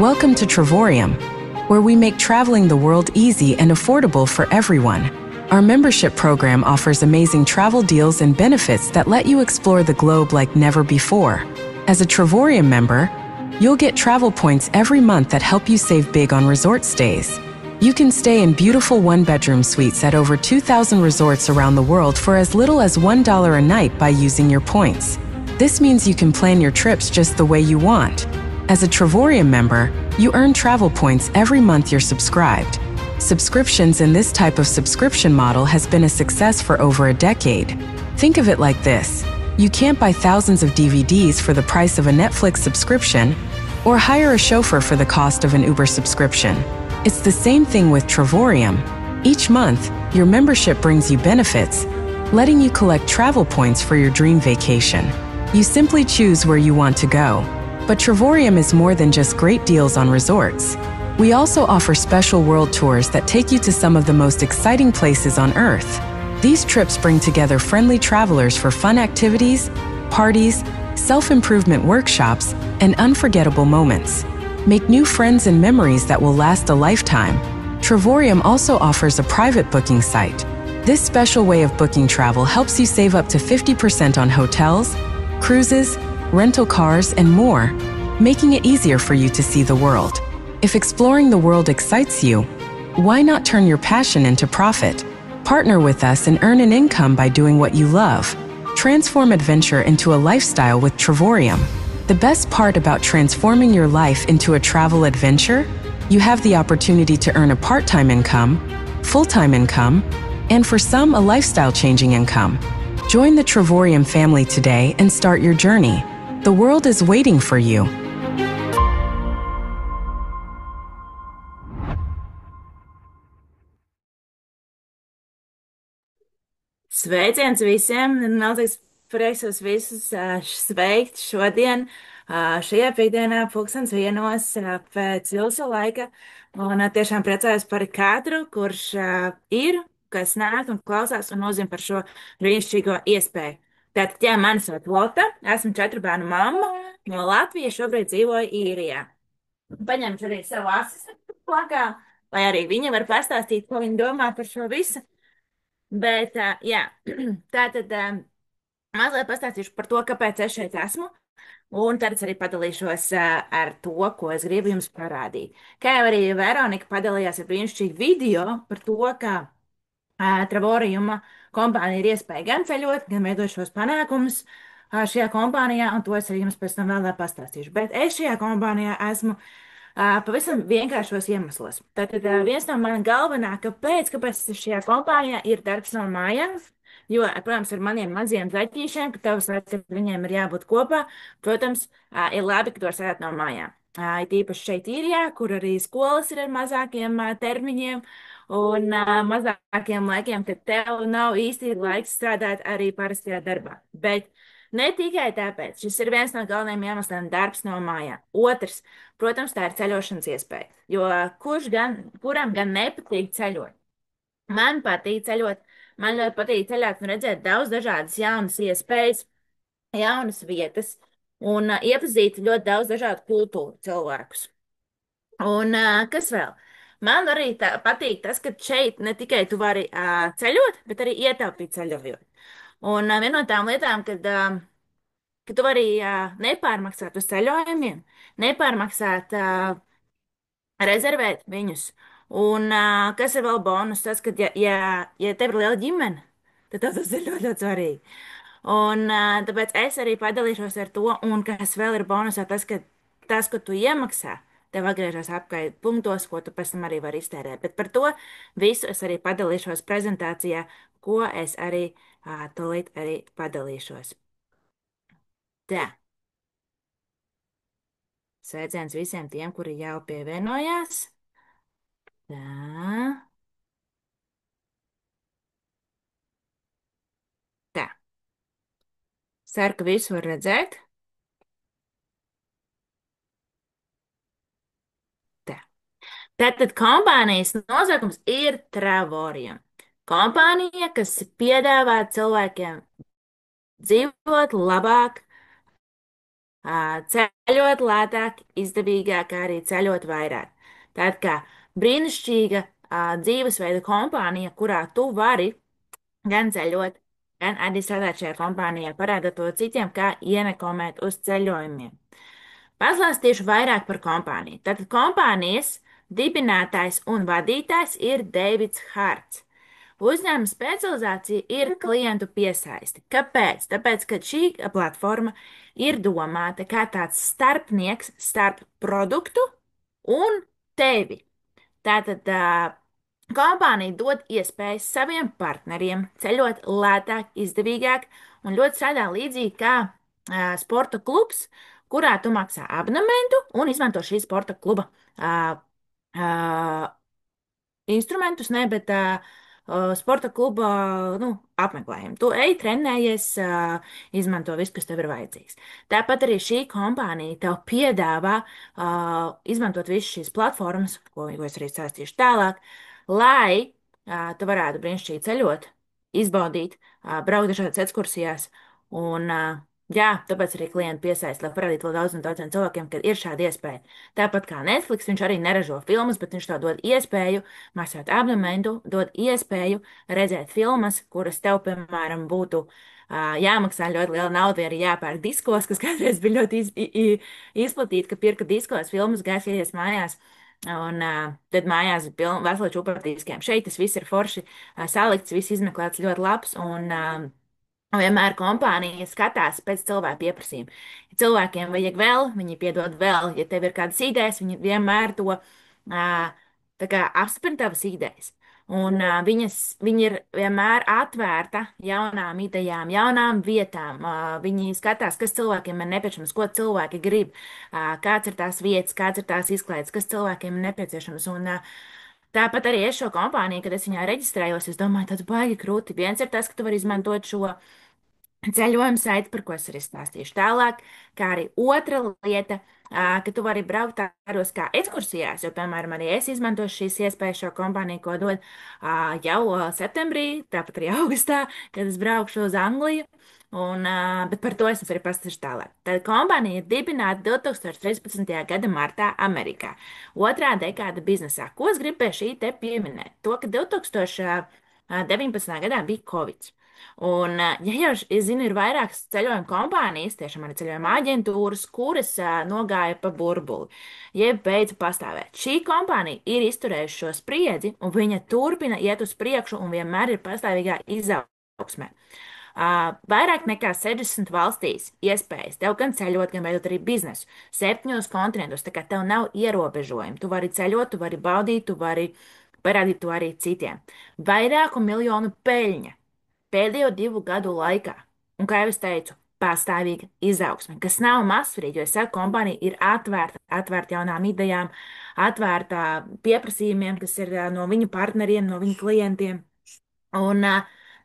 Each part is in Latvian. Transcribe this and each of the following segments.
Welcome to Travorium, where we make traveling the world easy and affordable for everyone. Our membership program offers amazing travel deals and benefits that let you explore the globe like never before. As a Travorium member, you'll get travel points every month that help you save big on resort stays. You can stay in beautiful one-bedroom suites at over 2,000 resorts around the world for as little as $1 a night by using your points. This means you can plan your trips just the way you want. As a Travorium member, you earn travel points every month you're subscribed. Subscriptions in this type of subscription model has been a success for over a decade. Think of it like this. You can't buy thousands of DVDs for the price of a Netflix subscription or hire a chauffeur for the cost of an Uber subscription. It's the same thing with Travorium. Each month, your membership brings you benefits, letting you collect travel points for your dream vacation. You simply choose where you want to go. But Travorium is more than just great deals on resorts. We also offer special world tours that take you to some of the most exciting places on Earth. These trips bring together friendly travelers for fun activities, parties, self-improvement workshops, and unforgettable moments. Make new friends and memories that will last a lifetime. Travorium also offers a private booking site. This special way of booking travel helps you save up to 50% on hotels, cruises, rental cars, and more, making it easier for you to see the world. If exploring the world excites you, why not turn your passion into profit? Partner with us and earn an income by doing what you love. Transform adventure into a lifestyle with Travorium. The best part about transforming your life into a travel adventure? You have the opportunity to earn a part-time income, full-time income, and for some, a lifestyle-changing income. Join the Travorium family today and start your journey. The world is waiting for you. Sveiciens visiem! Milzīgs prieks jūs visus sveikt šodien, šajā piekdienā, pulkstens vienos pēc jūsu laika. Un tiešām priecājos par katru, kurš ir, kas nāk un klausās un uzzina par šo brīnišķīgo iespēju. Tātad, jā, mani sauc Lota, esmu 4 bērnu mamma no Latvijas, šobrīd dzīvoju īrijā. Paņemšu arī savu asistentu plakā, lai arī viņa var pastāstīt, ko viņa domā par šo visu. Bet, jā, tā tad mazliet pastāstīšu par to, kāpēc es šeit esmu, un tad es arī padalīšos ar to, ko es gribu jums parādīt. Kā jau arī Veronika padalījās ar brīnišķīgu video par to, kā Travoriuma kompānija ir iespēja gan ceļot, gan veidot šos panākumus šajā kompānijā, un to es arī jums pēc tam vēlāk pastāstīšu. Bet es šajā kompānijā esmu pavisam vienkāršos iemeslos. Tātad viens no maniem galvenā, kāpēc šajā kompānijā ir darbs no mājām, jo, protams, ar maniem maziem zaķīšiem, ka tavs vajag, ka viņiem ir jābūt kopā, protams, ir labi, ka to var strādāt no mājām. Ir īpaši šeit īrijā, kur arī skolas ir ar mazākiem termiņiem un mazākiem laikiem, kad tev nav īsti laiks strādāt arī parastajā darbā. Bet ne tikai tāpēc, šis ir viens no galvenajiem iemesliem darbs no mājām. Otrs, protams, tā ir ceļošanas iespēja, jo kuram gan nepatīk ceļot? Man patīk ceļot, man ļoti patīk ceļot un redzēt daudz dažādas jaunas iespējas, jaunas vietas un iepazīt ļoti daudz dažādu kultūru cilvēkus. Un kas vēl? Man arī patīk tas, ka šeit ne tikai tu vari ceļot, bet arī ietaupīt ceļojot. Un viena no tām lietām, ka tu vari nepārmaksāt uz ceļojumiem, nepārmaksāt, rezervēt viņus. Un kas ir vēl bonus? Tas, ka, ja tev ir liela ģimene, tad tas ir ļoti, ļoti svarīgi. Un tāpēc es arī padalīšos ar to, un kas vēl ir bonusā, tas, ka tas, ko tu iemaksā, tev atgriežas apkārt punktos, ko tu pēc tam arī vari iztērēt. Bet par to visu es arī padalīšos prezentācijā, ko es arī tūlīt arī padalīšos. Tā. Sveiciens visiem tiem, kuri jau pievienojās. Tā. Tā. Ceru, ka visu var redzēt. Tā. Tātad kompānijas nosaukums ir Travorium. Kompānija, kas piedāvā cilvēkiem dzīvot labāk, ceļot lētāk, izdevīgāk, kā arī ceļot vairāk. Tāda kā brīnišķīga dzīvesveida kompānija, kurā tu vari gan ceļot, gan arī strādāt šajā kompānijā, parādot to citiem, kā ienekomēt uz ceļojumiem. Pastāstīšu vairāk par kompāniju. Tātad kompānijas dibinātājs un vadītājs ir Deivids Hārts. Uzņēmuma specializācija ir klientu piesaisti. Kāpēc? Tāpēc, ka šī platforma ir domāta kā tāds starpnieks starp produktu un tevi. Tātad kompānija dod iespējas saviem partneriem ceļot lētāk, izdevīgāk un ļoti strādā līdzīgi kā sporta klubs, kurā tu maksā abonementu un izmanto šī sporta kluba uh, uh, instrumentus, ne, bet sporta kluba apmeklējumu. Tu ej, trenējies, izmanto visu, kas tev ir vajadzīgs. Tāpat arī šī kompānija tev piedāvā izmantot visas šīs platformas, ko es arī stāstīšu tālāk, lai tu varētu brīnišķīgi ceļot, izbaudīt, braukt dažādas ekskursijās un jā, tāpēc arī klienti piesaista, lai parādītu vēl daudziem daudziem cilvēkiem, ka ir šāda iespēja. Tāpat kā Netflix, viņš arī neražo filmas, bet viņš tā dod iespēju maksāt abonementu, dod iespēju redzēt filmas, kuras tev, piemēram, būtu jāmaksā ļoti liela nauda, vai arī jāpērk diskos, kas kādreiz bija ļoti izplatīti, ka pirka diskos filmas, gājušies mājās. Un tad mājās bija vesela čūpa ar diskiem. Šeit tas viss ir forši salikts, viss izmeklēts ļoti labs. Un vienmēr kompānija skatās pēc cilvēku pieprasījuma. Ja cilvēkiem vajag vēl, viņi piedod vēl. Ja tev ir kādas idejas, viņi vienmēr to tā kā apstiprina tavas idejas. Un viņi ir vienmēr atvērta jaunām idejām, jaunām vietām. Viņi skatās, kas cilvēkiem ir nepieciešams, ko cilvēki grib, kāds ir tās vietas, kāds ir tās izklaides, kas cilvēkiem ir nepieciešams. Un, tāpat arī es šo kompāniju, kad es viņā reģistrējos, es domāju, tas baigi krūti. Viens ir tas, ka tu vari izmantot šo ceļojuma saiti, par ko es arī stāstīšu tālāk, kā arī otra lieta, ka tu vari braukt tādos kā ekskursijās, jo, piemēram, arī es izmantošu šīs iespējas šo kompāniju, ko dod jau septembrī, tāpat arī augustā, kad es braukšu uz Angliju. Bet par to es jums arī pastāstīšu tālāk. Tad kompānija ir dibināta 2013. gada martā Amerikā, otrā dekāda biznesā. Ko es gribēju šī te pieminēt? To, ka 2019. gadā bija Covid. Un, ja jau es zinu, ir vairākas ceļojuma kompānijas, tiešām arī ceļojuma aģentūras, kuras nogāja pa burbuli, jeb beidza pastāvēt. Šī kompānija ir izturējusi šo spriedzi, un viņa turpina iet uz priekšu un vienmēr ir pastāvīgā izaugsmē. Vairāk nekā 60 valstīs iespējas tev gan ceļot, gan veidot arī biznesu. 7 kontinentos, tā kā tev nav ierobežojumi. Tu vari ceļot, tu vari baudīt, tu vari parādīt to arī citiem. Vairāku miljonu peļņa pēdējo 2 gadu laikā. Un, kā jau es teicu, pastāvīga izaugsme, kas nav mazsvarīga, jo es saku, kompānija ir atvērta jaunām idejām, atvērta pieprasījumiem, kas ir no viņu partneriem, no viņu klientiem. Un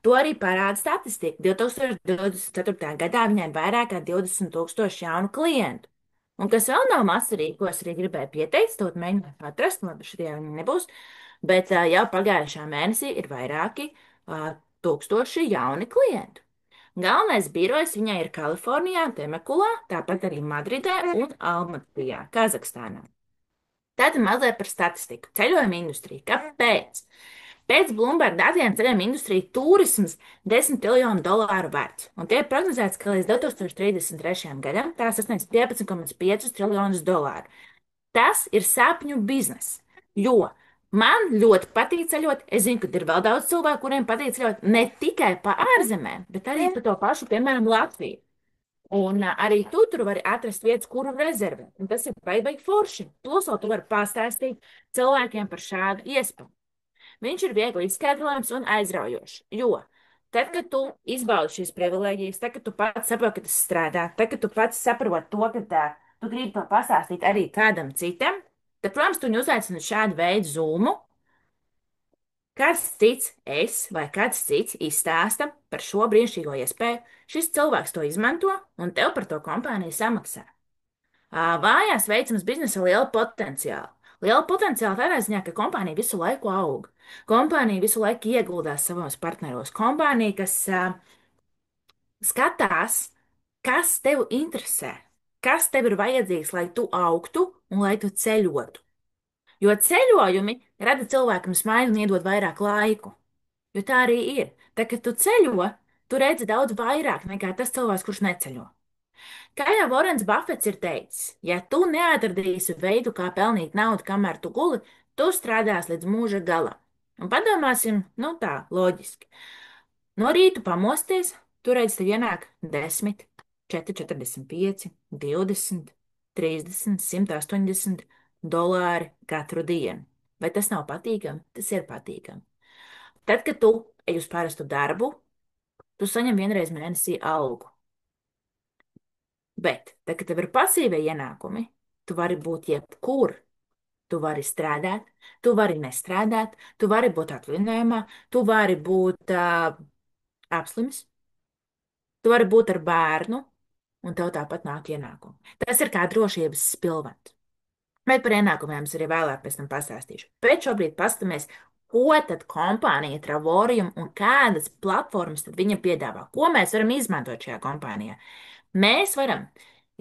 to arī parāda statistika. 2024. gadā viņai ir vairāk kā 20,000 jaunu klientu. Un kas vēl nav mazsvarīgi, ko es arī gribēju pieteikt, to mēģināt atrast, labi, šitie viņi nebūs, bet jau pagājušā mēnesī ir vairāki tūkstoši jauni klientu. Galvenais birojs viņai ir Kalifornijā, Temekulā, tāpat arī Madridē un Almatijā, Kazahstānā. Tātad mazliet par statistiku. Ceļojuma industrija. Kāpēc? Pēc Bloomberg datiem ceļojuma industrija turisms $10 triljonu vērts, un tie ir prognozēts, ka līdz 2033. gadam tā sasniegs 15,5 triljonus dolāru. Tas ir sapņu bizness, jo man ļoti patīk ceļot. Es zinu, ka ir vēl daudz cilvēku, kuriem patīk ceļot ne tikai pa ārzemēm, bet arī pa to pašu, piemēram, Latviju. Un arī tur vari atrast vietas, kuru rezervēt. Un tas ir baigi forši. Plus, vēl tu vari pastāstīt cilvēkiem par šādu iespēju. Viņš ir viegli izskaidrojams un aizraujošs, jo tad, kad tu izbaudi šīs privilēģijas, tad, kad tu pats saproti, ka tas strādā, tad, kad tu pats saproti to, ka tu gribi to pastāstīt arī kādam citam, tad, protams, tu viņu uzaicini uz šādu veidu zūmu. Kāds cits vai kāds cits izstāsta par šo brīnišķīgo iespēju, šis cilvēks to izmanto un tev par to kompānija samaksā. Vājās veicams biznesa liela potenciāla. Liela potenciāla tādā ziņā, ka kompānija visu laiku aug. Kompānija visu laiku ieguldās savos partneros. Kompānija, kas skatās, kas tev interesē. Kas tev ir vajadzīgs, lai tu augtu un lai tu ceļotu? Jo ceļojumi rada cilvēkam smaidu un iedod vairāk laiku. Jo tā arī ir. Tā, kad tu ceļo, tu redzi daudz vairāk nekā tas cilvēks, kurš neceļo. Kā jau Vorens Bafets ir teicis, ja tu neatradīsi veidu, kā pelnīt naudu, kamēr tu guli, tu strādāsi līdz mūža galam. Un padomāsim, nu tā, loģiski. No rīta pamosties, tu redzi, tev ienāk 10, 4, 45, 20, 30, 180 dolāri katru dienu. Vai tas nav patīkami? Tas ir patīkami. Tad, kad tu ej uz parastu darbu, tu saņem vienreiz mēnesī algu. Bet, tad, kad tev ir pasīvie ienākumi, tu vari būt jebkur. Tu vari strādāt, tu vari nestrādāt, tu vari būt atvaļinājumā, tu vari būt apslims, tu vari būt ar bērnu, un tev tāpat nāk ienākumi. Tas ir kā drošības spilvens. Bet par ienākumiem es arī vēlāk pēc tam pastāstīšu. Bet šobrīd paskatāmies, ko tad kompānija Travorium un kādas platformas tad viņa piedāvā. Ko mēs varam izmantot šajā kompānijā? Mēs varam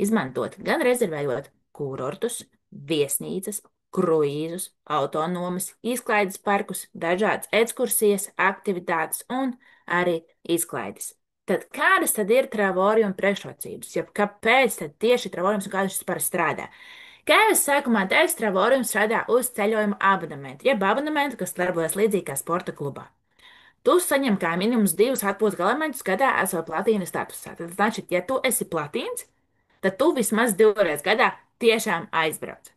izmantot gan rezervējot kurortus, viesnīcas, kruīzus, autonomas, izklaides parkus, dažādas ekskursijas, aktivitātes un arī izklaides. Tad kādas tad ir Travorium priekšrocības? Ja kāpēc tad tieši Travoriums un kādas tas parasti strādā? Kā jau es sākumā teicu, Travorium strādā uz ceļojuma abonementu, jeb abonementu, kas darbojas līdzīgi kā sporta klubā. Tu saņem kā minimums 2 atpūtas gadā, esot platīnas statusā. Tas значит, ja tu esi platīns, tad tu vismaz 2 reizes gadā tiešām aizbrauc.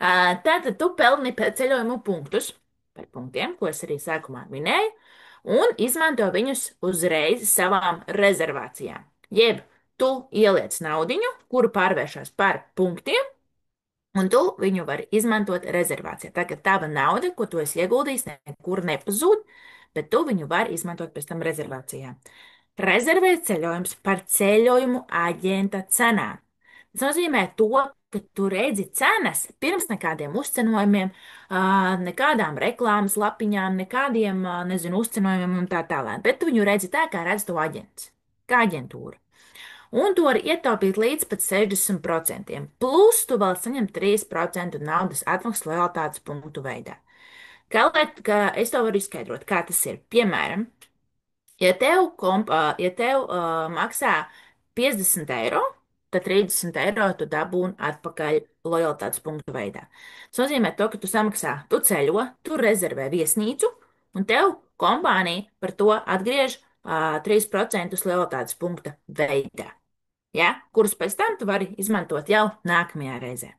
Tātad tu pelni ceļojumu punktus par punktiem, ko es arī sākumā minēju, un izmanto viņus uzreiz savām rezervācijām. Jeb tu ieliec naudiņu, kuru pārvēršas par punktiem, un tu viņu vari izmantot rezervācijā. Tagad tava nauda, ko tu esi ieguldījis, nekur nepazūd, bet tu viņu vari izmantot pēc tam rezervācijā. Rezervēt ceļojums par ceļojumu aģenta cenām. Tas nozīmē to, ka tu redzi cenas pirms nekādiem uzcenojumiem, nekādām reklāmas lapiņām, nekādiem, nezinu, uzcenojumiem un tā tālāk. Bet tu viņu redzi tā, kā redz to aģents, kā aģentūra. Un to var ietaupīt līdz pat 60%. Plus tu vēl saņem 3% naudas atmaksas lojalitātes punktu veidā. Kā es to varu izskaidrot, kā tas ir? Piemēram, ja tev maksā 50 eiro, tad 30 eiro tu dabūni atpakaļ lojalitātes punktu veidā. Tas nozīmē to, ka tu samaksā, tu ceļo, tu rezervē viesnīcu, un tev kompānija par to atgriež 3% lojalitātes punkta veidā, ja? Kurus pēc tam tu vari izmantot jau nākamajā reizē.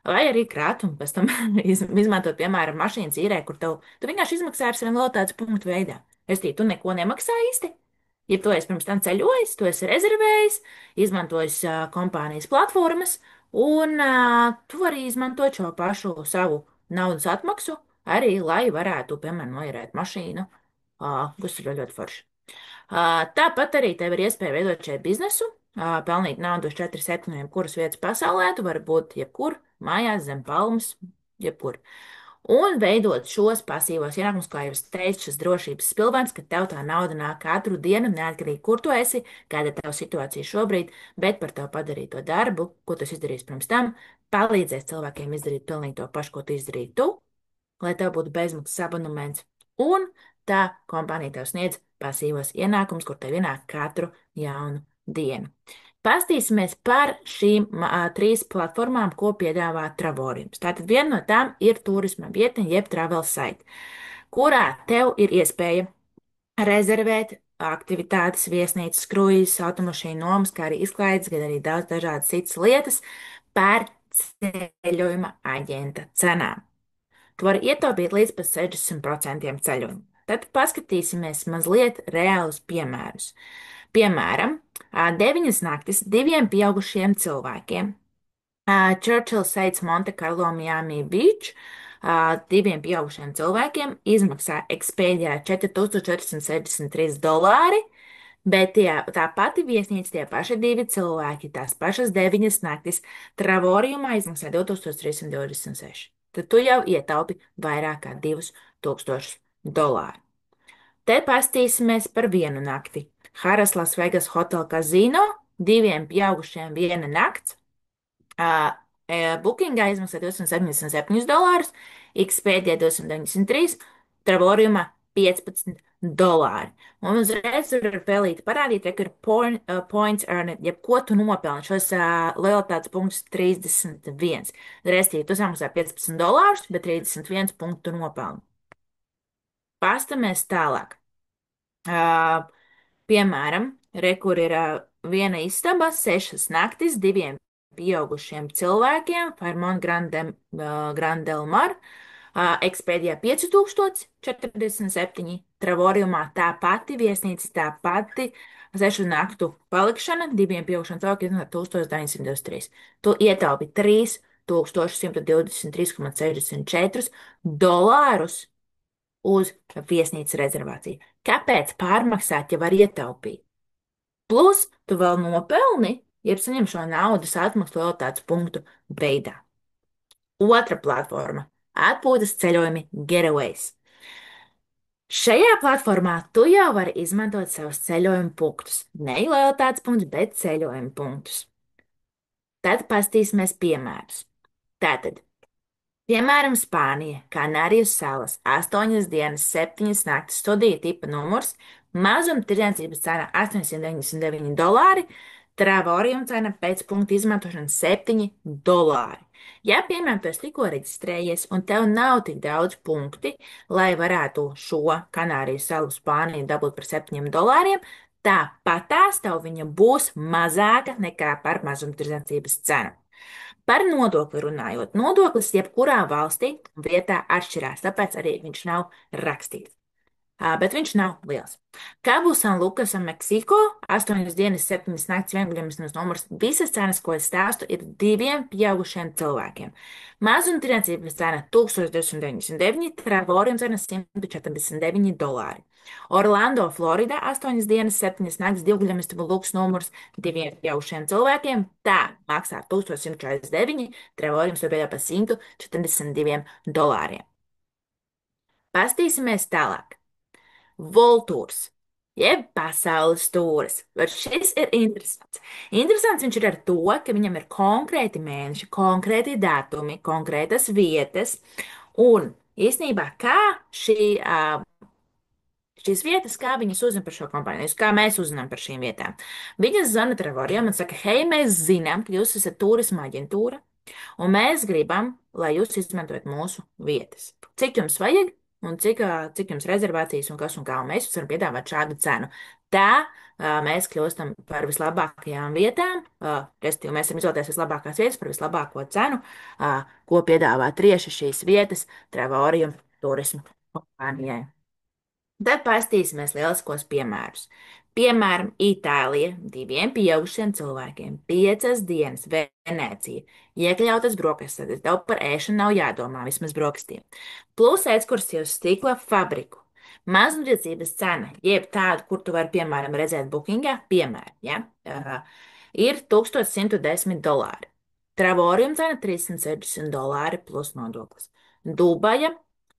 Vai arī krāt un pēc tam izmantot, piemēram, mašīnas īrē, kur tu vienkārši izmaksā ar saviem lojalitātes punktu veidā. Tu neko nemaksā īsti. Ja tu esi pirms tam ceļojis, tu esi rezervējis, izmantojis kompānijas platformas, un tu vari izmantot šo pašu savu naudas atmaksu arī, lai varētu, piemēram, noierēt mašīnu, kas ir ļoti forši. Tāpat arī tev ir iespēja veidot šeit biznesu, pelnīt naudu uz 4 septiņiem, kuras vietas pasaulē, tu vari būt jebkur, mājās, zem palmas, jebkur. Un veidot šos pasīvos ienākumus, kā jau es teicu, šis drošības spilvens, ka tev tā nauda nāk katru dienu, neatkarīgi, kur tu esi, kāda ir tava situācija šobrīd, bet par tev padarīto darbu, ko tu esi izdarījis pirms tam, palīdzēs cilvēkiem izdarīt pilnīgi to pašu, ko tu izdarīji tu, lai tev būtu bezmaksas abonements, un tā kompānija tev sniedz pasīvos ienākumus, kur tev ienāk katru jaunu dienu. Pastīsimies par šīm 3 platformām, ko piedāvā Travoriums. Tātad viena no tām ir turisma vietne, jeb travel site, kurā tev ir iespēja rezervēt aktivitātes, viesnīcas, kruīzes, automašīnu nomas, kā arī izklaides, gan arī daudz dažādas citas lietas par ceļojuma aģenta cenām. Tu vari ietaupīt līdz pat 60% ceļojumu. Tad paskatīsimies mazliet reālus piemērus. Piemēram, 9 naktis 2 pieaugušiem cilvēkiem. Churchill Saits Monte Carlo Miami Beach 2 pieaugušiem cilvēkiem izmaksā Expedia 4463 dolāri, bet tā pati viesnīca, tie paši 2 cilvēki, tās pašas 9 naktis Travoriumā izmaksā 2326. Tad tu jau ietaupi vairāk kā 2000 dolāru. Te pastīsimies par vienu nakti. Haras Las Vegas Hotel Casino diviem pieaugušiem viena nakts. Uh, Bookingā izmaksā $277, Expedia $293, Travorījumā $15. Un uzreiz tur ir pelīti parādīt, ka ir points earned, jeb ko tu nopelni šos lojalitātes punktus 31. Restīvi, tu samaksā $15, bet 31 punktu nopelni. Pastamies tālāk. Uh, Piemēram, kur ir viena istaba, 6 naktis, diviem pieaugušiem cilvēkiem, Fairmont Grandelmar, Expedijā 5047, Travoriumā tā pati viesnīca, tā pati 6 naktu palikšana, diviem pieaugušiem cilvēkiem 1923. Tu ietaupi $3123,64 uz viesnīcas rezervāciju. Kāpēc pārmaksāt, ja var ietaupīt? Plus, tu vēl nopelni, ja saņem šo naudas atmaksu lojalitātes punktu veidā. Otra platforma - atpūtas ceļojumi Getaways. Šajā platformā tu jau vari izmantot savus ceļojumu punktus. Ne lojalitātes punktus, bet ceļojumu punktus. Tad pastīsimies piemērus. Tātad. Piemēram, Spānija, Kanāriju salas, 8 dienas, 7 naktis, studija tipa numurs, mazumtirdzniecības cena $899, Travorījuma cena pēc punktu izmantošanas $7. Ja, piemēram, tu esi tikko reģistrējies un tev nav tik daudz punkti, lai varētu šo Kanāriju salu Spāniju dabūt par $7, tāpatās tev viņa būs mazāka nekā par mazumtirdzniecības cenu. Par nodokli runājot, nodoklis jebkurā valstī un vietā atšķirās, tāpēc arī viņš nav rakstīts. Bet viņš nav liels. Kabu San Lukas un Meksiko, 8 dienas, 7 naktis vienguļamismas numurs, visas cenas, ko es stāstu, ir diviem pieaugušiem cilvēkiem. Mazumtirdzniecības cena $1299, Travorījuma cena $149. Orlando, Florida, 8 dienas, 7 naktis, divguļamistabu luks numurs diviem pieaugušiem cilvēkiem, tā maksā $1149, Travorījums tur bija par $142. Pastīsimies tālāk. Voltūrs, jeb pasaules tūris. Bet šis ir interesants. Interesants viņš ir ar to, ka viņam ir konkrēti mēneši, konkrēti datumi, konkrētas vietas. Un īsnībā, kā šīs vietas, kā viņas uzzina par šo kompāniju, kā mēs uzzinām par šīm vietām. Viņas zvana Travorijam un saka, hei, mēs zinām, ka jūs esat turisma aģentūra, un mēs gribam, lai jūs izmantojat mūsu vietas. Cik jums vajag? Un cik jums rezervācijas un kas un kā, un mēs jums varam piedāvāt šādu cenu. Tā mēs kļūstam par vislabākajām vietām, respektīvi mēs varam izvēlēties vislabākās vietas par vislabāko cenu, ko piedāvā tieši šīs vietas Travarijum turismu kompānijai. Tad pastīsimies lieliskos piemērus. Piemēram, Itālija, diviem pieaugušiem cilvēkiem, 5 dienas, Venecija, iekļautas brokastis, tad tev par ēšanu nav jādomā, vismaz brokastiem. Plus ekskursija uz stikla fabriku. Mazumtirdzniecības cena, jeb tādu, kur tu vari, piemēram, redzēt bookingā, piemēram, ja, ir $1110. Travorījuma cena $360 plus nodoklis. Dubaja,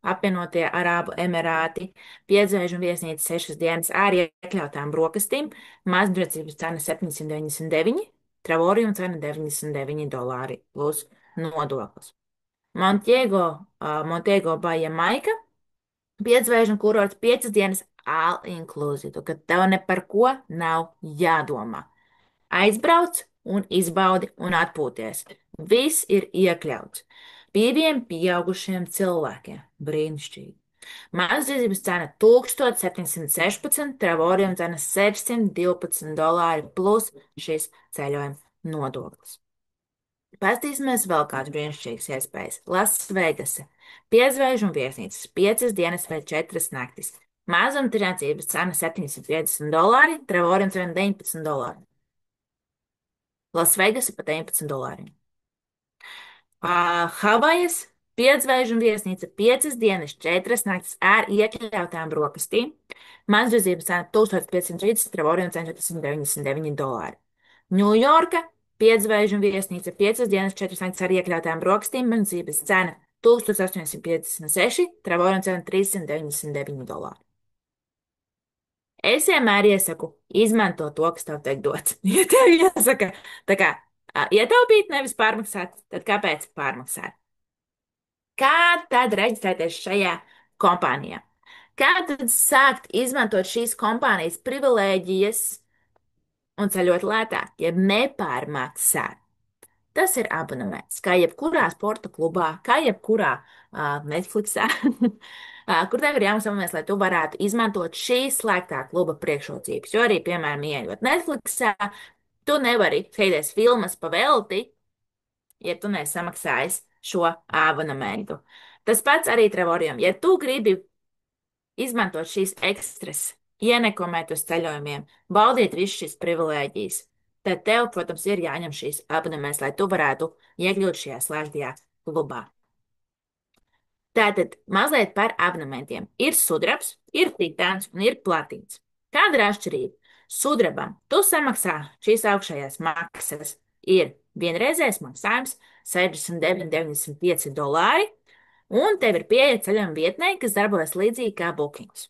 apvienotie Arābu Emirāti, piedzēžu viesnīca 6 dienas ar iekļautām brokastīm, mazumtirdzniecības cena $799, Travorījuma cena $99 plus nodoklis. Montego Baja Maika, piedzvēžu kurorts 5 dienas all inclusive, kad tev ne par ko nav jādomā. Aizbrauc un izbaudi un atpūties. Viss ir iekļauts. Diviem pieaugušiem cilvēkiem. Brīnišķīgi. Mazumtirdzniecības cena $1716, Travorījuma cena $612 plus šis ceļojuma nodoklis. Pastīsimies vēl kādas brīnišķīgas iespējas. Lasvegasa, piedzvēžu un viesnīcas, 5 dienas vai 4 naktis. Mazumtirdzniecības cena $750, Travorījuma cena $19. Lasvegasa pa $19. Havajas, piedzvēžu un viesnīca, 5 dienas, 4 naktis ar iekļautām brokastīm. Mazumtirdzniecības cena $1530, Travorījuma cena $499. Ņujorka, piedzvēžu un viesnīca, 5 dienas, 4 naktis ar iekļautām brokastīm. Mazumtirdzniecības cena $1856, Travorījuma cena $399. Es vienmēr iesaku, izmanto to, kas tev tiek dots. Ja tev jāsaka, tā kā ietaupīt, nevis pārmaksāt, tad kāpēc pārmaksāt? Kā tad reģistrēties šajā kompānijā? Kā tad sākt izmantot šīs kompānijas privilēģijas un ceļot lētāk, ja nepārmaksāt? Tas ir abonements, kā jebkurā sporta klubā, kā jebkurā Netflixā, kur tev ir jāmaksā, lai tu varētu izmantot šīs slēgtā kluba priekšrocības. Jo arī, piemēram, ieejot Netflixā, tu nevari skatīties filmas pa velti, ja tu neesi samaksājis šo abonementu. Tas pats arī Trevorijam. Ja tu gribi izmantot šīs ekstras, ienekomēt uz ceļojumiem, baudīt visu šīs privilēģijas, tad tev, protams, ir jāņem šīs abonements, lai tu varētu iekļūt šajā slēgtajā klubā. Tātad mazliet par abonementiem. Ir sudrabs, ir titāns un ir platīns. Kāda ir atšķirība? Sudrabam tu samaksā šīs augšējās maksas. Ir vienreizējais maksājums 69,95 dolāri, un tev ir pieeja ceļojuma vietnē, kas darbojas līdzīgi kā Bookings.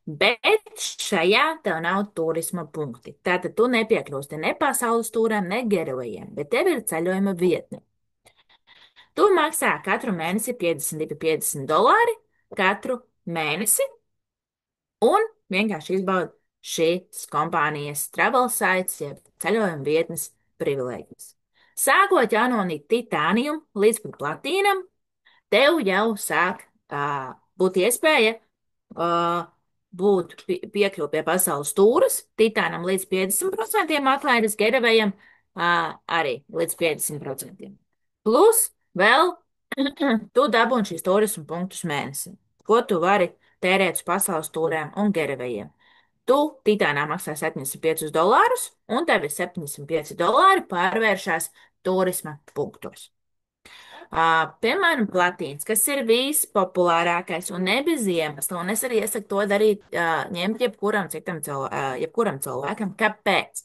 Bet šajā tev nav turisma punkti. Tātad tu nepiekļūsti ne pasaules tūrēm, ne gerovajiem, bet tev ir ceļojuma vietne. Tu maksā katru mēnesi 52,50 dolāri katru mēnesi un vienkārši izbaudi šīs kompānijas travel sites, jeb ceļojuma vietnes privilēģijas. Sākot jau no titānijuma līdz pat platīnam, tev jau sāk būt iespēja būt piekļuvi pie pasaules tūras, titānam līdz 50% atlaides, geravējam arī līdz 50%. Plus vēl tu dabūni šīs turismu punktus mēnesī, ko tu vari tērēt uz pasaules tūrēm un geravējiem. Tu titānā maksā 75 dolārus, un tev ir 75 dolāri pārvēršās turisma punktos. Piemēram, platīns, kas ir vispopulārākais un ne bez iemesla, un es arī iesaku to darīt, ņemt jebkuram cilvēkam. Kāpēc?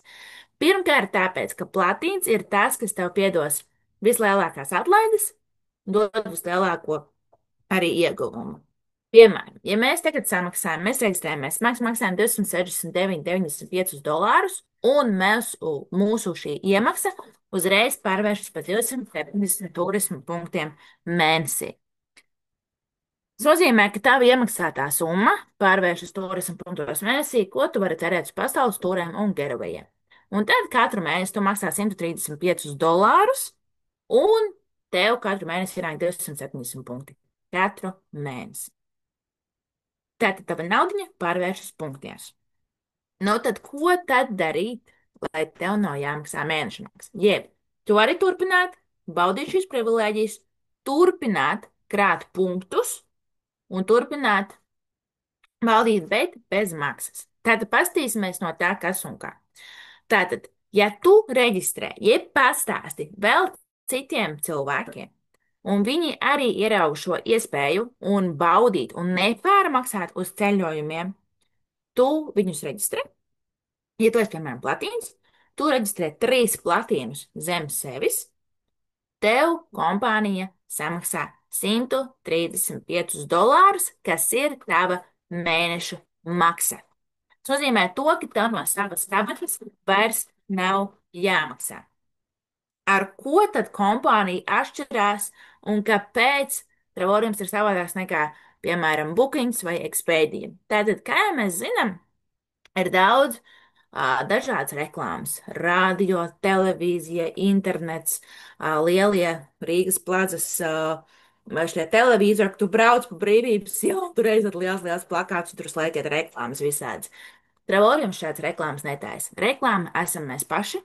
Pirmkārt, tāpēc, ka platīns ir tas, kas tev piedos vislielākās atlaides, dod vislielāko arī ieguvumu. Piemēram, ja mēs tagad samaksājam, mēs reģistrējamies, mēs maksājam 269,95 dolārus, un mūsu šī iemaksa uzreiz pārvēršas par 270 turismu punktiem mēnesī. Tas nozīmē, ka tava iemaksātā summa pārvēršas turismu punktos mēnesī, ko tu vari terēt uz pasaules tūrēm un gerovajiem. Un tad katru mēnesi tu maksā 135 dolārus, un tev katru mēnesi ienāk 270 punkti. Katru mēnesi. Tātad tava naudiņa pārvēršas punktos. Nu, tad ko tad darīt, lai tev nav jāmaksā mēneša maksa? Jeb, tu vari turpināt baudīt šīs privilēģijas, turpināt krāt punktus un turpināt baudīt, bet bez maksas. Tātad pastīsimies no tā, kas un kā. Tātad, ja tu reģistrē, jeb pastāsti vēl citiem cilvēkiem, un viņi arī ierauga šo iespēju un baudīt un nepārmaksāt uz ceļojumiem, tu viņus reģistrē. Ja tu esi, piemēram, platīns, tu reģistrē 3 platīnus zem sevis, tev kompānija samaksā 135 dolārus, kas ir tava mēneša maksa. Tas nozīmē to, ka tev no savas kabatas vairs nav jāmaksā. Ar ko tad kompānija atšķirās un kāpēc Travelers ir savādāks nekā, piemēram, Bookings vai Expedia? Tātad, kā jau mēs zinām, ir daudz dažādas reklāmas - radio, televīzija, internets, lielie Rīgas plazas vai šie televīzori, ka tu brauc pa Brīvības ielu, tur redzat liels plakāts, un tur slēdziet reklāmas visādas. Travelers šāds reklāmas netaisa. Reklāma esam mēs paši,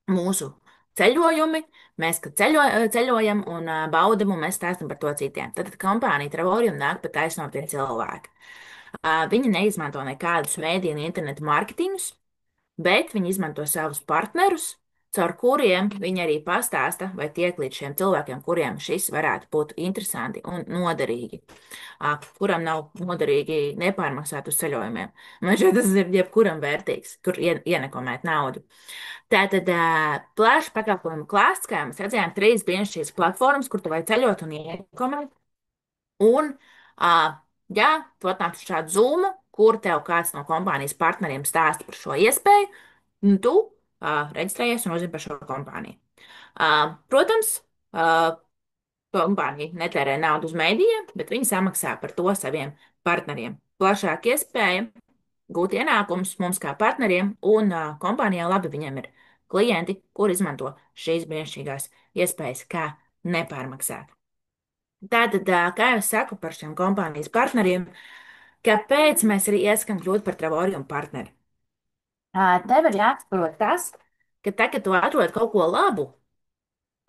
mūsu ceļojumi, mēs, kad ceļojam un baudam, un mēs stāstam par to citiem. Tad kompānija Travelers nāk pat taisnot pie cilvēka. Viņi neizmanto nekādus mēdīju un internetu mārketingus, bet viņi izmanto savus partnerus, caur kuriem viņi arī pastāsta vai tiek līdz šiem cilvēkiem, kuriem šis varētu būt interesanti un noderīgi, kuram nav noderīgi nepārmaksāt uz ceļojumiem. Man šķiet, tas ir jebkuram vērtīgs, kur ienekomēt naudu. Tātad plašs pakalpojumu klāsts, kā mēs redzējām, 3 brīnišķīgas platformas, kur tu vari ceļot un iekomēt. Un, ja tu atnāc uz šādu zūmu, kur tev kāds no kompānijas partneriem stāsta par šo iespēju, un tu reģistrējies un uzzini par šo kompāniju. Protams, kompānija netērē naudu uz mēdījiem, bet viņi samaksā par to saviem partneriem. Plašāka iespēja gūt ienākumus mums kā partneriem, un kompānijā labi viņiem ir klienti, kur izmanto šīs brīnišķīgās iespējas, kā nepārmaksāt. Tātad, kā jau saku par šiem kompānijas partneriem, kāpēc mēs arī ieskam kļūt par Travorium partneri? Tev ir jāsaprot tas, ka tagad, kad tu atrod kaut ko labu,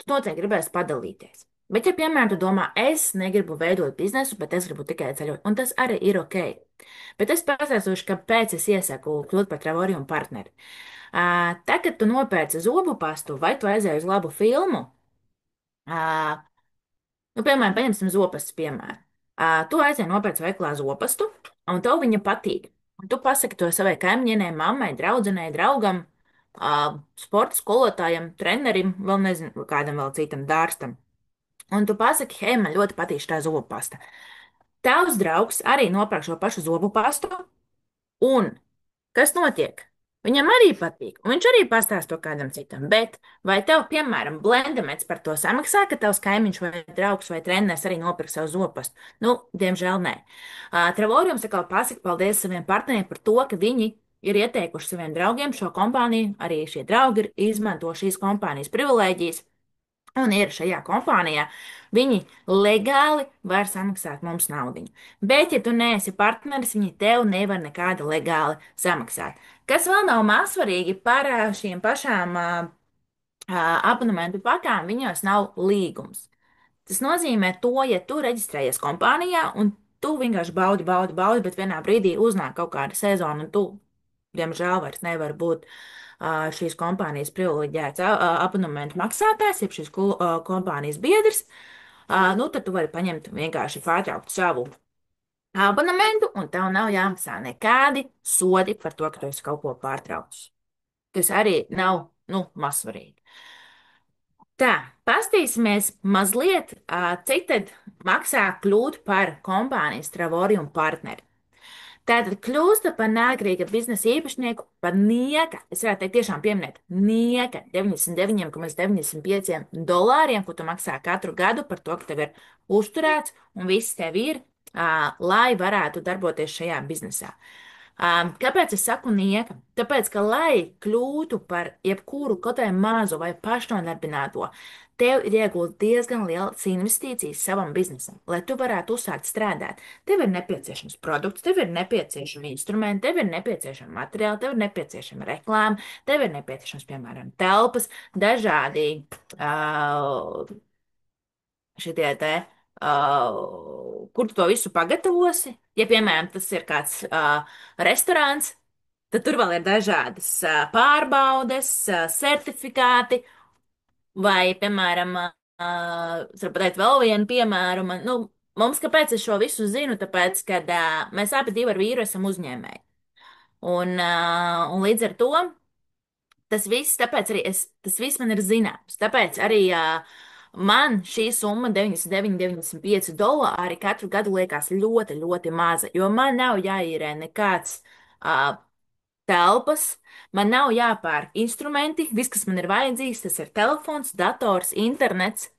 tu noteikti gribēsi padalīties. Bet, ja, piemēram, tu domā, es negribu veidot biznesu, bet es gribu tikai ceļot, un tas arī ir ok. Bet es pastāstīšu, kāpēc es iesaku kļūt par Travorium partneri. Tagad, kad tu nopērci zobu pastu vai tu aizēji uz labu filmu, nu, piemēram, paņemsim zopastu piemēru. Tu aizēji nopērci veiklā zopastu, un tev viņa patīk. Un tu pasaki to savai kaimiņienei, mammai, draudzenei, draugam, sporta skolotājam, trenerim, vēl nezinu, kādam vēl citam dārstam. Un tu pasaki, hei, man ļoti patīk šī zobu pasta. Tavs draugs arī nopērk šo pašu zobu pastu, un kas notiek? Viņam arī patīk, un viņš arī pastāsta to kādam citam. Bet vai tev, piemēram, blendamets par to samaksā, ka tavs kaimiņš vai draugs vai treneris arī nopirks savu zopastu? Nu, diemžēl nē. Travoriums atkal pasaka paldies saviem partneriem par to, ka viņi ir ieteikuši saviem draugiem šo kompāniju, arī šie draugi ir izmanto šīs kompānijas privilēģijas. Un ir šajā kompānijā. Viņi legāli var samaksāt mums naudu. Bet, ja tu neesi partneris, viņi tev nevar nekādi legāli samaksāt. Kas vēl nav mazsvarīgi par šīm pašām abonementu pakām, viņos nav līgums. Tas nozīmē to, ja tu reģistrējies kompānijā un tu vienkārši baudi, bet vienā brīdī uznāk kaut kāda sezona un tu, diemžēl, vairs nevar būt šīs kompānijas privileģēts abonementu maksātājs, jeb šīs kompānijas biedrs, nu tad tu vari paņemt vienkārši pārtraukt savu abonementu un tev nav jāmaksā nekādi sodi par to, ka tu esi kaut ko pārtraucis. Tas arī nav, nu, mazsvarīgi. Tā, pastīsimies mazliet, cik tad maksā kļūt par kompānijas Travorium partneri. Tātad kļūsta par neatkarīga biznesa īpašnieku par nieka, es varētu teikt tiešām pieminēt, nieka $99,95, ko tu maksā katru gadu par to, ka tev ir uzturēts un viss tev ir, lai varētu darboties šajā biznesā. Kāpēc es saku nieka? Tāpēc, ka, lai kļūtu par jebkuru kaut vai mazu vai pašnodarbināto, tev ir jāiegūt diezgan lielas investīcijas savam biznesam, lai tu varētu uzsākt strādāt. Tev ir nepieciešams produkts, tev ir nepieciešami instrumenti, tev ir nepieciešama materiāli, tev ir nepieciešama reklāma, tev ir nepieciešams, piemēram, telpas, dažādi šitie te, kur tu to visu pagatavosi. Ja, piemēram, tas ir kāds restorāns, tad tur vēl ir dažādas pārbaudes, certifikāti, vai, piemēram, es varu pateikt vēl vienu piemēru. Mums, kāpēc es šo visu zinu? Tāpēc, ka mēs abi divi ar vīru esam uzņēmēji. Un līdz ar to tas viss, tāpēc arī tas viss man ir zināms. Tāpēc arī man šī summa, $99,95, katru gadu liekas ļoti, ļoti maza, jo man nav jāīrē nekāds telpas, man nav jāpērk instrumenti, viss, kas man ir vajadzīgs, tas ir telefons, dators, internets.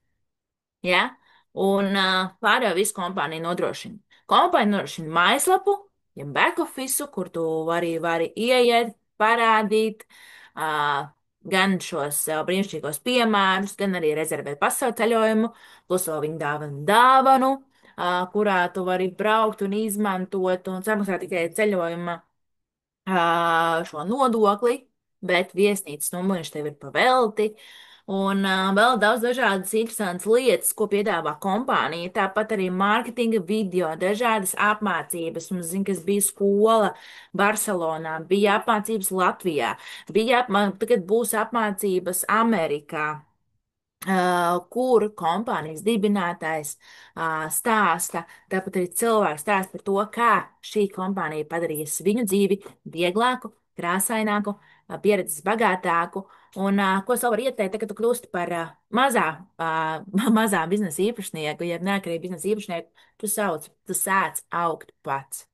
Ja? Un pārējo visu kompāniju nodrošina. Kompānija nodrošina mājaslapu, ja back office, kur tu vari ieiet, parādīt gan šos brīnišķīgos piemērus, gan arī rezervēt pasaules ceļojumu, plus vēl viņa dāvanu, kurā tu vari braukt un izmantot un samaksāt tikai ceļojuma šo nodokli, bet viesnīcas numuriņš tev ir pavelti. Un vēl daudz dažādas interesantas lietas, ko piedāvā kompānija. Tāpat arī mārketinga video, dažādas apmācības. Mums zina, kas bija skola Barcelonā, bija apmācības Latvijā, tagad būs apmācības Amerikā. Kur kompānijas dibinātājs stāsta, tāpat arī cilvēks stāsta par to, kā šī kompānija padarīs viņu dzīvi vieglāku, krāsaināku, pieredzes bagātāku. Un ko es vēl varu ieteikt, kad tu kļūsti par mazā biznesa īpašnieku, ja neatkarīgu biznesa īpašnieku, tu sāc augt pats.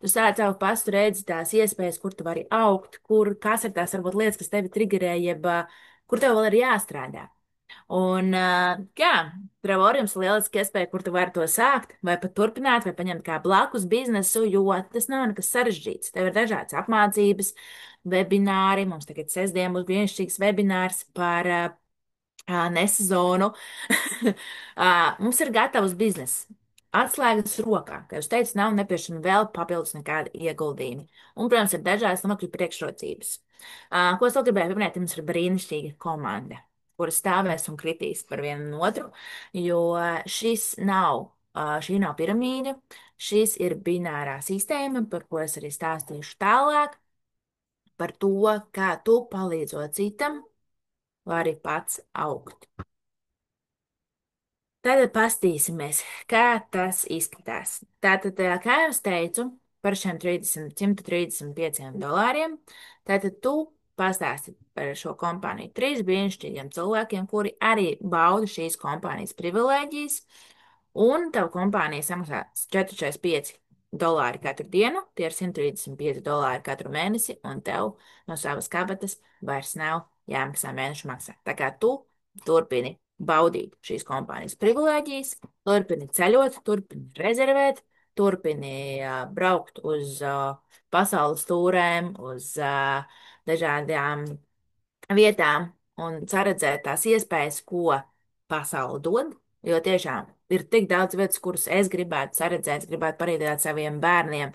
Tu sāc savu pastu, redzi tās iespējas, kur tu vari augt, kas ir tās varbūt lietas, kas tevi triggerē, jeb kur tev vēl ir jāstrādā. Un, jā, Travoriums ir lieliski iespēja, kur tu vari to sākt, vai pat turpināt, vai paņemt kā blakus biznesu, jo tas nav nekas sarežģīts. Tev ir dažādas apmācības, webināri. Mums tagad sestdien būs brīnišķīgs webinārs par nesezonu. Mums ir gatavs bizness. Atslēgas rokā, kā jūs teicat, nav nepieciešama vēl papildus nekāda ieguldījuma. Un, protams, ir dažādas nodokļu priekšrocības. Ko es vēl gribēju pieminēt, mums ir brīnišķīga komanda, kura stāvēs un kritīs par vienu un otru, jo šī nav piramīda, šis ir binārā sistēma, par ko es arī stāstīšu tālāk, par to, kā tu palīdzot citam, vari pats augt. Tagad pastīsimies, kā tas izskatās. Tātad, kā jau es teicu, par šiem 135 dolāriem, tātad tu pastāsti par šo kompāniju 3 brīnišķīgiem cilvēkiem, kuri arī bauda šīs kompānijas privilēģijas, un tev kompānija samaksā 445 dolāri katru dienu, tie ir 135 dolāri katru mēnesi, un tev no savas kabatas vairs nav jāmaksā mēnešu maksā. Tā kā tu turpini baudīt šīs kompānijas privilēģijas, turpini ceļot, turpini rezervēt, turpini braukt uz pasaules tūrēm, uz dažādām vietām un saredzēt tās iespējas, ko pasaule dod. Jo tiešām ir tik daudz vietas, kuras es gribētu saredzēt, gribētu parīdēt saviem bērniem.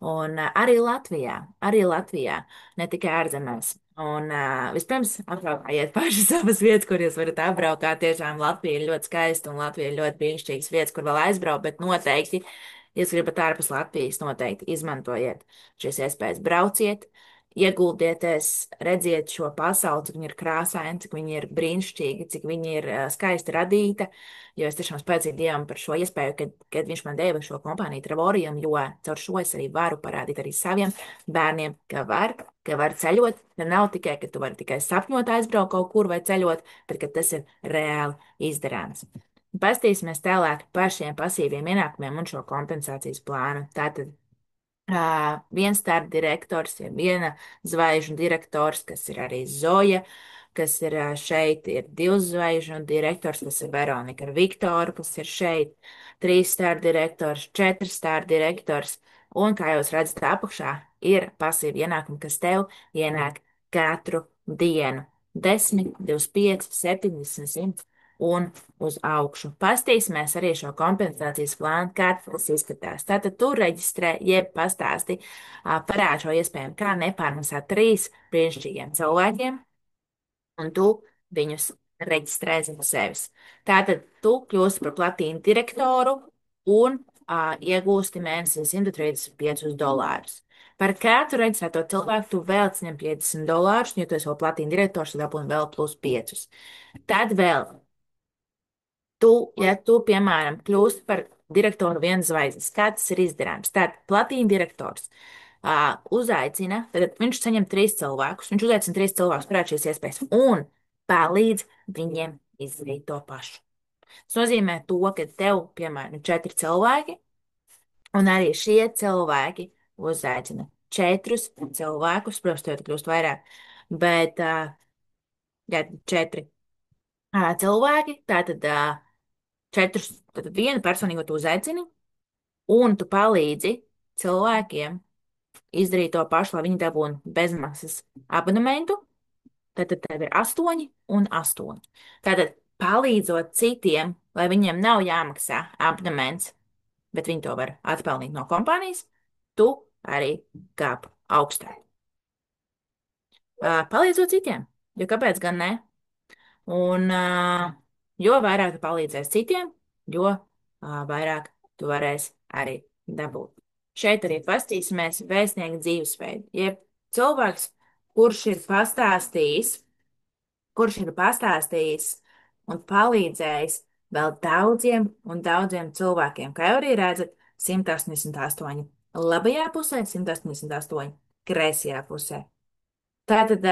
Un arī Latvijā, ne tikai ārzemēs. Un vispirms apbraukājiet paši savas vietas, kur jūs varat apbraukāt. Tiešām Latvija ir ļoti skaista un Latvija ir ļoti brīnišķīgas vietas, kur vēl aizbraukt, bet noteikti, ja jūs gribat ārpus Latvijas, noteikti izmantojiet šīs iespējas, brauciet. Ieguldieties, redziet šo pasauli, cik viņa ir krāsaina, cik viņa ir brīnišķīga, cik viņa ir skaisti radīta. Jo es tiešām pateicīgu Dievam par šo iespēju, kad viņš man deva šo kompāniju Travorium, jo caur šo es arī varu parādīt arī saviem bērniem, ka var ceļot. Ka nav tikai, ka tu vari tikai sapņot aizbraukt kaut kur vai ceļot, bet ka tas ir reāli izdarāms. Pastīsimies tālāk par šiem pasīviem ienākumiem un šo kompensācijas plānu. Tātad viens tāda direktors, ja viena zvaigžņu direktors, kas ir arī Zoja, kas ir šeit, ir 2 zvaigžņu direktors, kas ir Veronika ar Viktoru, kas ir šeit, 3 stāru direktors, 4 stāru direktors, un, kā jūs redzat, apakšā ir pasīvi ienākumi, kas tev ienāk katru dienu. 10, 25, 70, 100 un uz augšu. Pastīsimies arī šo kompensācijas plānu, kā tas izskatās. Tātad tu reģistrē, jeb pastāsti, parādi šo iespēju, kā nepārmaksāt 3 brīnišķīgiem cilvēkiem, un tu viņus reģistrē zem sevis. Tātad tu kļūsi par platīnu direktoru un iegūsti mēnesī 135 dolārus. Par katru reģistrēto cilvēku tu vēl saņem 50 dolārus, un, ja tu esi vēl platīna direktors, tad dabūni vēl plus 5. Tad vēl ja tu, piemēram, kļūsi par direktoru vienas zvaigznes, kā tas ir izdarāms, tad platīna direktors uzaicina, tad viņš saņem 3 cilvēkus, viņš uzaicina 3 cilvēkus, parāda šīs iespējas un palīdz viņiem izdarīt to pašu. Tas nozīmē to, ka tev, piemēram, ir 4 cilvēki, un arī šie cilvēki uzaicina 4 cilvēkus, protams, tev kļūst vairāk, bet jā, 4 cilvēki, tātad 4, tad vienu personīgu tu uzaicini, un tu palīdzi cilvēkiem izdarīt to pašu, lai viņi dabūtu bezmaksas abonementu. Tad tev ir 8 un 8. Tātad palīdzot citiem, lai viņiem nav jāmaksā abonements, bet viņi to var atpelnīt no kompānijas, tu arī kāp augstāk. Palīdzot citiem, jo kāpēc gan ne? Un jo vairāk tu palīdzēsi citiem, jo vairāk tu varēsi arī dabūt. Šeit arī pastīsimies vēstnieka dzīvesveidu. Jeb cilvēks, kurš ir pastāstījis un palīdzējis vēl daudziem un daudziem cilvēkiem. Kā jau arī redzat, 188 labajā pusē, 188 kreisajā pusē. Tātad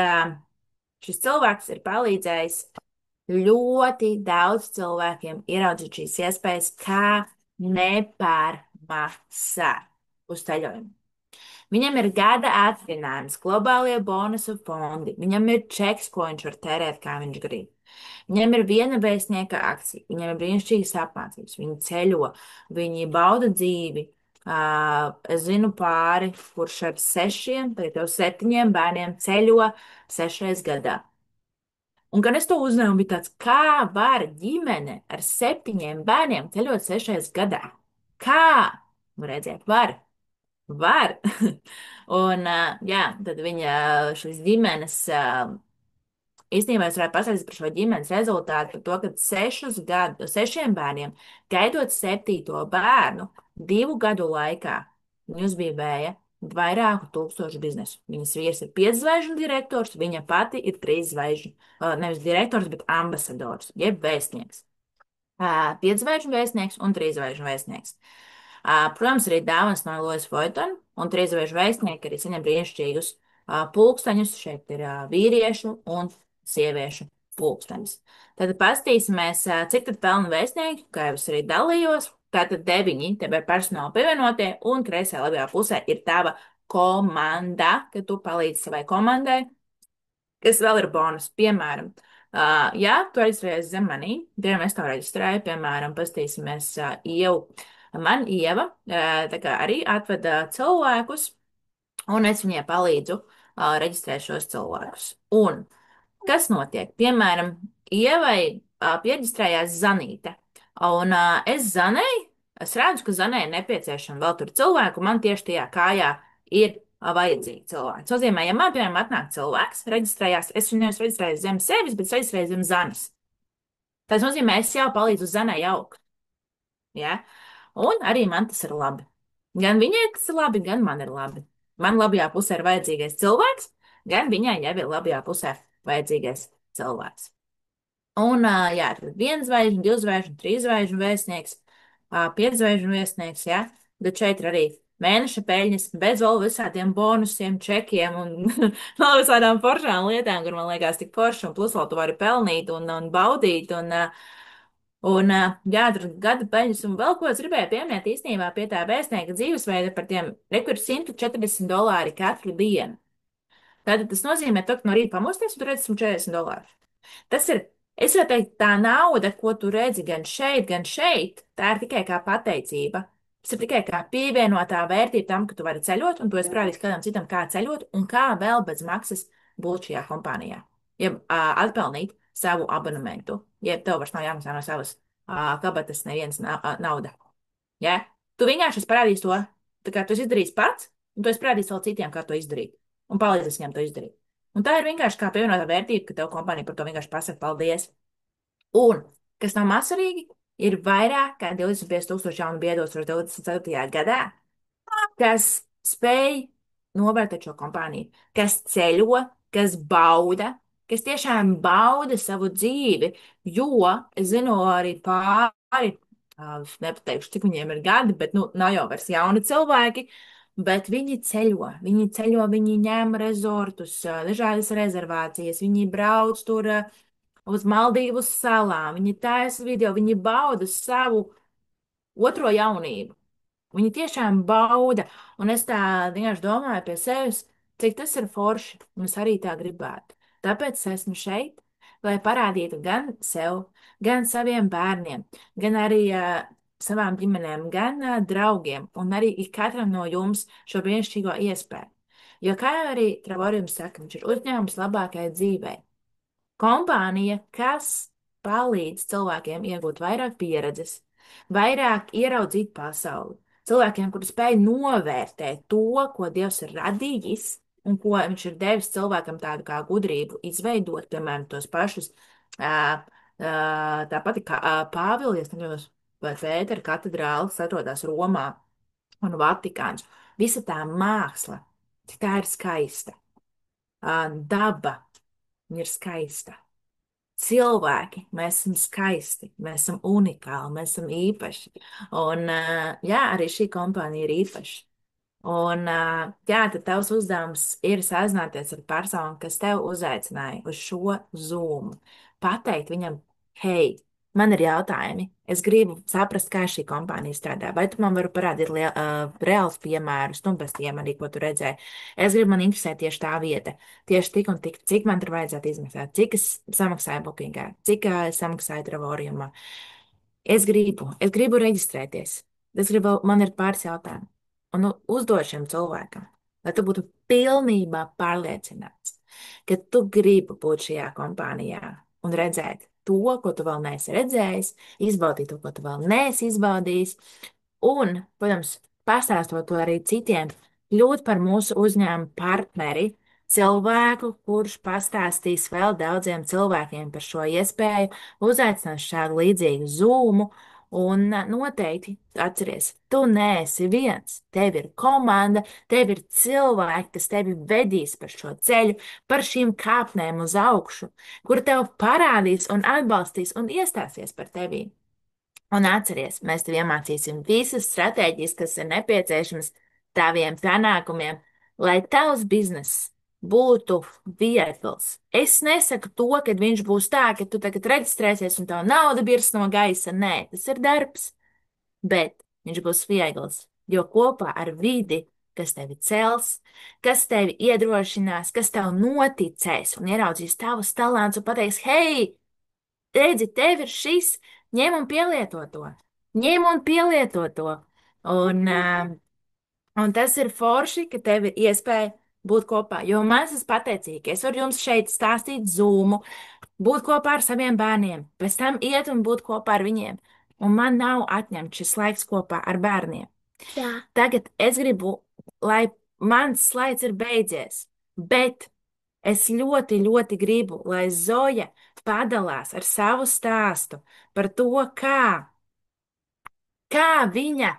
šis cilvēks ir palīdzējis ļoti daudz cilvēkiem ieraudzīt šīs iespējas, kā nepārmaksāt. uz ceļojumu. Viņam ir gada atvinājums, globālie bonusu fondi, viņam ir čeks, ko viņš var tērēt, kā viņš grib. Viņam ir viena vēstnieka akcija, viņam ir brīnišķīgas apmācības, viņi ceļo, viņi bauda dzīvi. Es zinu pāri, kurš ar 6, tagad jau 7 bērniem ceļo 6 gadā. Un, kad es to uzzināju, bija tāds, kā var ģimene ar 7 bērniem ceļot 6 gadā? Kā? Nu, redziet, var. Var. Un, jā, tad viņa šīs ģimenes īstenībā es varētu pastāstīt par šo ģimenes rezultātu, par to, ka 6 bērniem, gaidot 7. bērnu, 2 gadu laikā, viņi uzbīvēja vairāku tūkstošu biznesu. Viņas vīrs ir 5 zvaigžņu direktors, viņa pati ir 3 zvaigžņu, nevis direktors, bet ambasadors, jeb vēstnieks. 5 zvaigžņu vēstnieks un 3 zvaigžņu vēstnieks. Protams, arī dāvanas no Lojas Foitona un 3 zvaigžņu vēstnieki arī saņem brīnišķīgus pulksteņus. Šeit ir vīriešu un sieviešu pulkstenis. Tad paskatīsimies, cik tad pelna vēstnieki, kā jau es arī dalījos. Tātad 9, tev ir personāla pievienotie, un kreisajā labajā pusē ir tava komanda, kad tu palīdzi savai komandai, kas vēl ir bonus. Piemēram, ja tu reģistrējies zem manī, piemēram, es to reģistrēju, piemēram, paskatīsimies Ievu. Man Ieva tā kā arī atveda cilvēkus, un es viņai palīdzu reģistrēt šos cilvēkus. Un kas notiek? Piemēram, Ievai pierģistrējās Zanīte, un es Zanei, es redzu, ka Zanei ir nepieciešama vēl tur cilvēku, man tieši tajā kājā ir vajadzīgi cilvēki. Tas nozīmē, ja man, piemēram, atnāk cilvēks, reģistrējās, es viņu nevis reģistrēju zem sevis, bet reģistrēju zem Zanes. Tas nozīmē, es jau palīdzu Zanei augt. Ja? Un arī man tas ir labi. Gan viņai tas ir labi, gan man ir labi. Man labajā pusē ir vajadzīgais cilvēks, gan viņai jau ir labajā pusē vajadzīgais cilvēks. Un, jā, tad 1 zvaigžņu, 2 zvaigžņu, 3 zvaigžņu vēstnieks, 5 zvaigžņu vēstnieks, jā. Bet šeit ir arī mēneša peļņas, bez vēl visādiem bonusiem, čekiem un vēl visādām foršām lietām, kur man liekas tik forši, un plus vēl tu vari pelnīt un baudīt, jā, tur gada peļņas, un vēl ko es gribēju pieminēt īstenībā pie tā vēstnieka dzīvesveida par tiem, rekur $140 katru dienu. Tātad tas nozīmē, to, ka no rīta pamosties, un tur redz $140. Tas ir, es varu teikt, tā nauda, ko tu redzi gan šeit, tā ir tikai kā pateicība. Tas ir tikai kā pievienotā vērtība tam, ka tu vari ceļot, un tu esi parādījis kādam citam, kā ceļot, un kā vēl bez maksas būt šajā kompānijā. Ja atpelnīt savu abonementu, ja tev vairs nav jāmaksā no savas kabatas nevienas nauda. Ja? Tu vienkārši esi parādījis to, tā kā tu esi izdarījis pats, un tu esi parādījis vēl citiem, kā to izdarīt, un palīdzēs viņam to izdarīt. Un tā ir vienkārši kā pievienotā vērtība, ka tev kompānija par to vienkārši pasaka paldies. Un, kas nav mazsvarīgi, ir vairāk kā 25,000 jaunu biedošu 24. gadā, kas spēj novērtēt šo kompāniju, kas ceļo, kas bauda, kas tiešām bauda savu dzīvi, jo es zinu arī pāri, es nepateikšu, cik viņiem ir gadi, bet, nu, nav jau vairs jauni cilvēki, bet viņi ceļo, viņi ņem rezortus, dažādas rezervācijas, viņi brauc tur uz Maldīvu salām, viņi taisa video, viņi bauda savu otro jaunību. Viņi tiešām bauda, un es tā vienkārši domāju pie sevis, cik tas ir forši, un es arī tā gribētu. Tāpēc es esmu šeit, lai parādītu gan sev, gan saviem bērniem, gan arī savām ģimenēm, gan draugiem, un arī ikatram no jums šo brīnišķīgo iespēju. Jo, kā jau arī Travarijums saka, viņš ir uzņēmums labākai dzīvei. Kompānija, kas palīdz cilvēkiem iegūt vairāk pieredzes, vairāk ieraudzīt pasauli. Cilvēkiem, kuri spēj novērtēt to, ko Dievs ir radījis un ko viņš ir devis cilvēkam tādu kā gudrību izveidot, piemēram, tos pašus, tāpat kā Pāvils, vai Pētera katedrālis atrodas Romā un Vatikāns. Visa tā māksla, cik tā ir skaista. Daba, viņa ir skaista. Cilvēki, mēs esam skaisti, mēs esam unikāli, mēs esam īpaši. Un, jā, arī šī kompānija ir īpaša. Un, jā, tad tavs uzdevums ir sazināties ar personu, kas tev uzaicināja uz šo Zoom. Pateikt viņam, hei, Man ir jautājumi. Es gribu saprast, kā šī kompānija strādā. Vai tu man vari parādīt reāls piemērus, nu, bez tiem arī, ko tu redzēji? Es gribu, man interesē tieši tā vieta, tieši tik un tik, cik man tur vajadzētu izmaksāt, cik es samaksāju bookingā, cik es samaksāju travoriumā. Es gribu reģistrēties. Man ir pāris jautājumi. Un nu, uzdod šiem cilvēkam, lai tu būtu pilnībā pārliecināts, ka tu gribi būt šajā kompānijā un redzēt to, ko tu vēl neesi redzējis, izbaudīt to, ko tu vēl neesi izbaudījis, un, protams, pastāstot to arī citiem, kļūt par mūsu uzņēmumu partneri, cilvēku, kurš pastāstīs vēl daudziem cilvēkiem par šo iespēju, uzaicinās šādu līdzīgu zūmu. Un noteikti atceries, tu neesi viens. Tev ir komanda, tev ir cilvēki, kas tevi vedīs pa šo ceļu, par šīm kāpnēm uz augšu, kuri tev parādīs un atbalstīs un iestāsies par tevi. Un atceries, mēs tev iemācīsim visas stratēģijas, kas ir nepieciešamas taviem panākumiem, lai tavs bizness būtu viegls. Es nesaku to, ka viņš būs tā, ka tu tagad reģistrēsies un tā nauda birs no gaisa. Nē, tas ir darbs, bet viņš būs viegls, jo kopā ar vidi, kas tevi cels, kas tevi iedrošinās, kas tev noticēs un ieraudzīs tavus talantus un pateiks, hei! Redzi, tev ir šis, ņem un pielieto to. Ņem un pielieto to. Un, un tas ir forši, ka tev ir iespēja būt kopā. Jo man tas pateicīgi, es varu jums šeit stāstīt zūmu, būt kopā ar saviem bērniem, pēc tam iet un būt kopā ar viņiem. Un man nav atņemts šis laiks kopā ar bērniem. Jā. Tagad es gribu, lai mans laiks ir beidzies, bet es ļoti, ļoti gribu, lai Zoja padalās ar savu stāstu par to, kā viņa,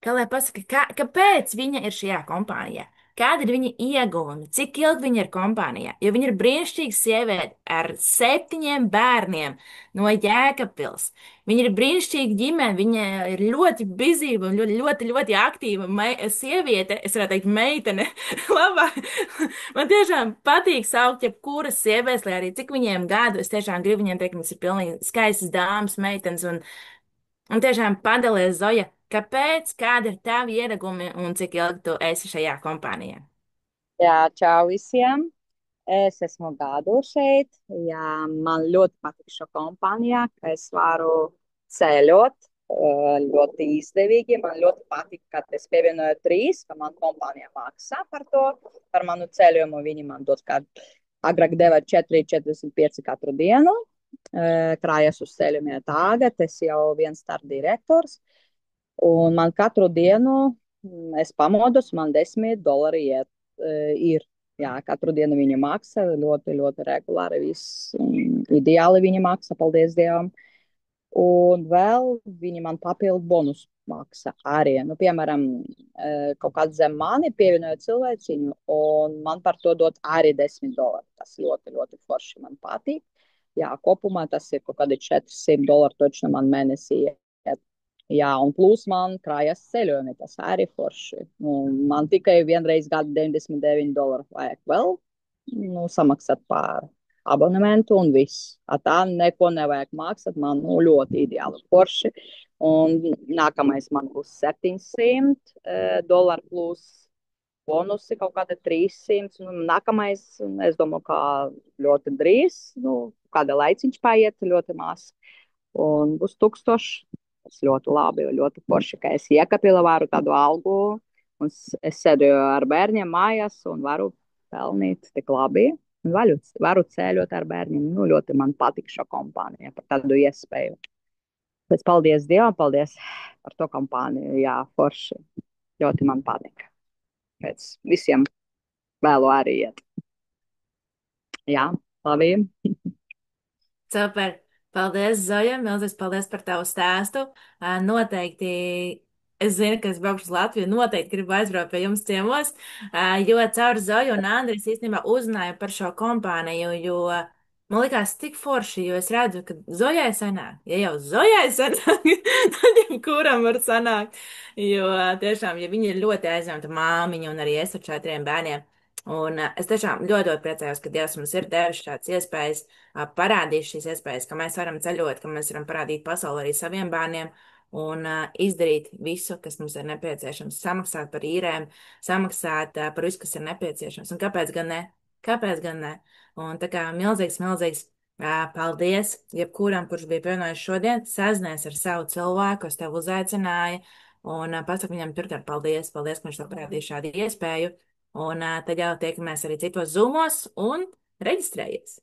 kā lai pasaka, kāpēc viņa ir šajā kompānijā, kāda ir viņa ieguvumi, cik ilgi viņa ir kompānijā. Jo viņa ir brīnišķīga sieviete ar 7 bērniem no Jēkabpils. Viņa ir brīnišķīga ģimene, viņa ir ļoti bizīva un ļoti, ļoti, ļoti aktīva sieviete, es varētu teikt, meitene. Labāk. Man tiešām patīk saukt jebkuras sievietes, lai arī cik viņiem gadu, es tiešām gribu viņiem teikt, ka viņas ir pilnīgi skaistas dāmas, meitenes, un tiešām padalies, Zoja, kāpēc, kāda ir tavi ieradumi un cik ilgi tu esi šajā kompānijā? Jā, čau visiem! Es esmu gadu šeit. Jā, man ļoti patīk šo kompānijā, ka es varu ceļot ļoti izdevīgi. Man ļoti patīk, ka es pievienoju 3, ka man kompānija maksā par to, par manu ceļojumu. Viņi man dod, kā agrāk deva 4,45 katru dienu. Krājas uz ceļojumiem tagad. Es jau viens starp direktors. Un man katru dienu es pamodos, man $10 iet, ir. Jā, katru dienu viņa maksā ļoti, ļoti regulāri. Viss ideāli viņa maksā, paldies Dievam. Un vēl viņi man papildu bonus maksā arī. Nu, piemēram, kaut kāds zem mani pievienoja cilvēciņu, un man par to dot arī $10. Tas ļoti, ļoti forši man patīk. Jā, kopumā tas ir kaut kādi $400 točno man mēnesī. Jā, un plus man krājas ceļojumi, tas arī forši. Nu, man tikai vienreiz gada $99 vajag vēl samaksāt par abonementu un viss. Tā neko nevajag maksāt, man ļoti ideāli forši. Un nākamais man būs $700 plus bonusi kaut kāda 300. Nākamais, es domāju, ka ļoti drīz, kāda laiciņš paiet, ļoti maz. Un būs 1000. Tas ļoti labi, ļoti forši, ka es Jēkabpilī varu tādu algu, un es sēdu ar bērniem mājās un varu pelnīt tik labi. Un varu ceļot ar bērniem. Nu, ļoti man patīk šo kompāniju par tādu iespēju. Pēc paldies Dievam, paldies par to kompāniju. Jā, forši. Ļoti man patīk. Pēc visiem vēlu arī iet. Jā, labi. Super! Paldies, Zoja! Milzīgs paldies par tavu stāstu. Noteikti es zinu, ka es braukšu uz Latviju. Noteikti gribu aizbraukt pie jums ciemos, jo caur Zoju un Andris īstenībā uzzināju par šo kompāniju, jo man likās tik forši, jo es redzu, ka Zojai sanāk. Ja jau Zojai sanāk, tad jebkuram var sanākt. Jo tiešām, ja viņi ir ļoti aizņemta māmiņa un arī es ar 4 bērniem. Un es tiešām ļoti, ļoti priecājos, ka Dievs mums ir devis šādas iespējas, parādījis šīs iespējas, ka mēs varam ceļot, ka mēs varam parādīt pasauli arī saviem bērniem un izdarīt visu, kas mums ir nepieciešams, samaksāt par īrēm, samaksāt par visu, kas ir nepieciešams. Un kāpēc gan ne? Kāpēc gan ne? Un tā kā milzīgs, milzīgs. Paldies, jebkuram, kurš bija pievienojies šodien, sazinājies ar savu cilvēku, kas tev uzaicināja, un pasaka viņam pirmkārt paldies, paldies, ka viņš tev parādīja šādu iespēju. Un tad jau tiekamies arī citos zumos un reģistrējies.